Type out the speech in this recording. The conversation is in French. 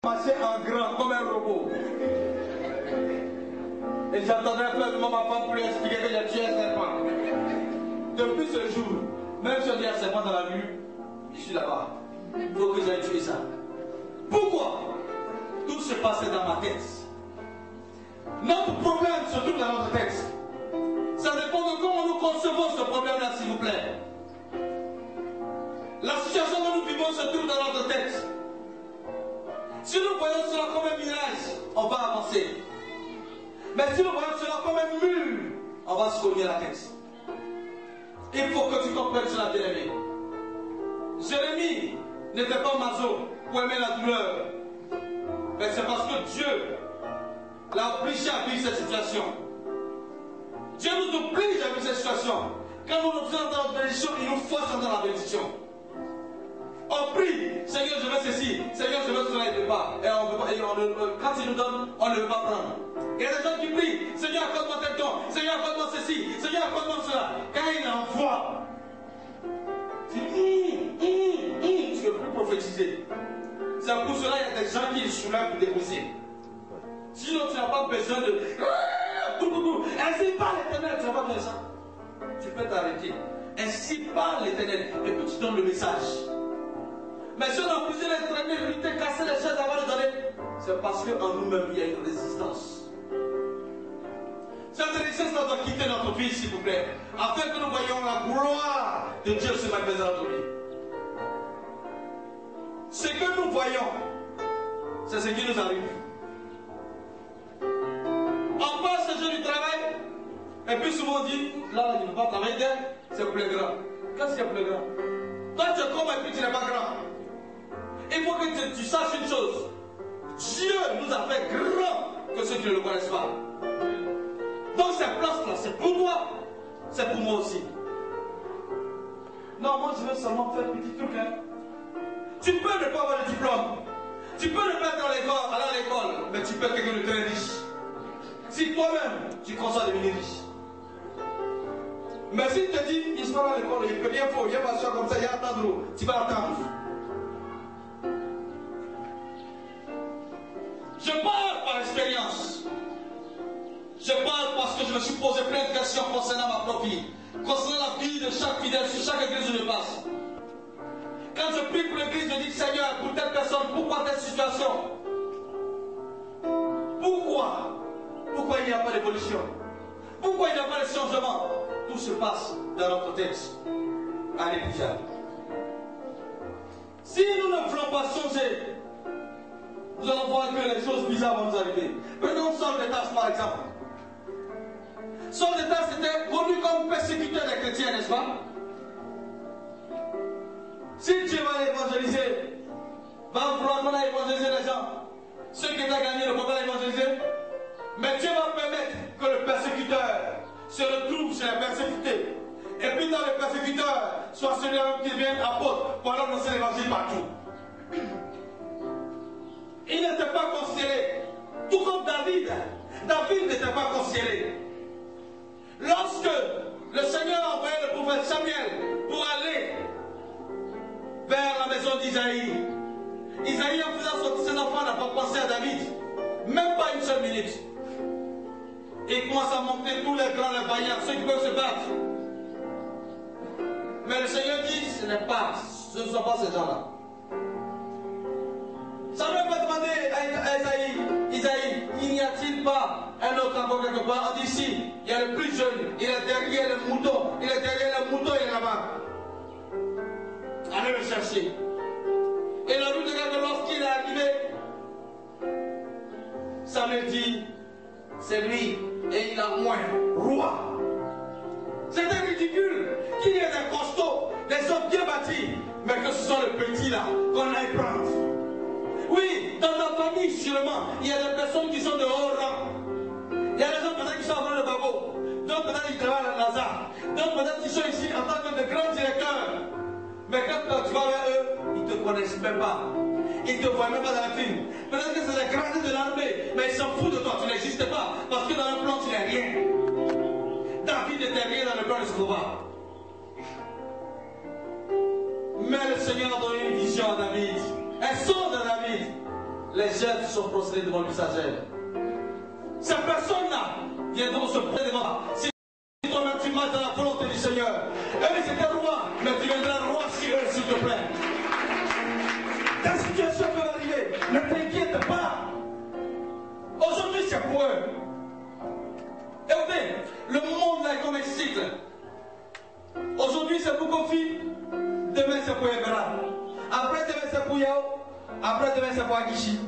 marcher en grand comme un robot. Et j'attendais un peu ma femme pour lui expliquer que j'ai tué un serpent. Depuis ce jour, même si on dit un serpent dans la rue, je suis là-bas. Il faut que j'aille tuer ça. Pourquoi? Tout se passait dans ma tête. Notre problème se trouve dans notre tête. Ça dépend de comment nous concevons ce problème-là, s'il vous plaît. La situation que nous vivons se trouve dans notre tête. Si nous voyons cela comme un mirage, on va avancer. Mais si nous voyons cela comme un mur, on va se cogner la tête. Il faut que tu comprennes cela, bien-aimé. Jérémie n'était pas maso pour aimer la douleur. Mais c'est parce que Dieu l'a obligé à vivre cette situation. Dieu nous oblige à vivre cette situation. Quand nous nous faisons dans la bénédiction, il nous force dans la bénédiction. On prie, Seigneur, je veux ceci, Seigneur, je veux cela, il ne veut pas. Et on veut pas, quand il nous donne, on ne veut pas prendre. Il y a des gens qui prient, Seigneur, accorde-moi tel don, Seigneur, accorde-moi ceci, Seigneur, accorde-moi cela. Quand il envoie, tu ne peux plus prophétiser. C'est pour cela qu'il y a des gens qui sont là pour déposer. Sinon, tu n'as pas besoin de. Ainsi parle l'Éternel, tu n'as pas besoin de ça. Tu peux t'arrêter. Ainsi parle l'Éternel, et puis tu donnes le message. Mais si on a poussé les traîner, lutter, casser les chaises avant de donner, c'est parce qu'en nous-mêmes, il y a une résistance. Cette résistance doit quitter notre vie, s'il vous plaît, afin que nous voyions la gloire de Dieu se manifester dans notre vie. Ce que nous voyons, c'est ce qui nous arrive. On passe le jeu du travail, et puis souvent on dit, là, il ne peut pas travailler d'elle, c'est plus grand. Qu'est-ce qui est plus grand? Toi, tu es comme et puis tu n'es pas grand. Il faut que tu saches une chose. Dieu nous a fait grand que ceux qui ne le connaissent pas. Donc cette place-là, c'est pour toi, c'est pour moi aussi. Non, moi je veux seulement faire petit truc. Hein. Tu peux ne pas avoir de diplôme. Tu peux ne pas être aller à l'école, mais tu peux être quelqu'un de très riche. Si toi-même, tu consens devenir riche. Mais s'il te dit, il sera à l'école, il peut rien faire, il va s'asseoir comme ça, il va attendre, tu vas attendre. Je parle par expérience. Je parle parce que je me suis posé plein de questions concernant ma propre vie, concernant la vie de chaque fidèle, sur chaque église où je passe. Quand je prie pour l'église, je dis Seigneur, pour telle personne, pourquoi telle situation? Pourquoi il n'y a pas d'évolution? Pourquoi il n'y a pas de changement? Tout se passe dans notre tête. Alléluia. Si nous ne voulons pas changer, nous allons voir que les choses bizarres vont nous arriver. Prenons Saul de Tarse par exemple. Saul de Tarse était connu comme persécuteur des chrétiens, n'est-ce pas? Si Dieu va évangéliser, va vouloir qu'on aille évangéliser les gens, ceux qui ont gagné ne peuvent pas évangéliser, mais Dieu va permettre que le persécuteur se retrouve chez les persécutés. Et puis dans les persécuteurs, soit celui-là qui devient apôtre pour annoncer l'évangile partout. Il n'était pas considéré, tout comme David. David n'était pas considéré. Lorsque le Seigneur a envoyé le prophète Samuel pour aller vers la maison d'Isaïe, Isaïe, en faisant sortir ses enfants, n'a pas pensé à David, même pas une seule minute. Il commence à monter tous les grands, les vaillants, ceux qui peuvent se battre. Mais le Seigneur dit, ce ne sont pas ces gens-là. Samuel va demander à Isaïe, il n'y a-t-il pas un autre encore quelque part? On dit si, il y a le plus jeune, il est derrière le mouton, il est là-bas. Allez le chercher. Et la Bible dit que lorsqu'il est arrivé, Samuel dit, c'est lui, et il a moins, roi. C'était ridicule qu'il y ait des costauds, des hommes bien bâtis, mais que ce sont les petits là qu'on aille prendre. Oui, dans ta famille, sûrement, il y a des personnes qui sont de haut rang. Il y a des gens peut-être qui sont en train de babo, d'autres peut-être qui travaillent à Lazare, d'autres peut-être qui sont ici en tant que de grands directeurs. Mais quand tu vas vers eux, ils ne te connaissent même pas. Ils ne te voient même pas dans le film. Peut-être que c'est des gradés de l'armée, mais ils s'en foutent de toi, tu n'existes pas. Parce que dans le plan, tu n'es rien. David n'était rien dans le plan de ce combat. Mais le Seigneur a donné une vision à David. Un son de David. Les gestes sont prostrés devant lui, sa gêne. Ces personnes-là viendront se prendre devant. Si toi-même tu marches dans la volonté du Seigneur, eux ils étaient rois, mais tu viendras roi sur eux, s'il te plaît. Ta situation peut arriver, ne t'inquiète pas. Aujourd'hui c'est pour eux. Écoutez, le monde là est comme un cycle. Aujourd'hui c'est pour Kofi, demain c'est pour Ebra. Après demain c'est pour Yao, après demain c'est pour Agishi.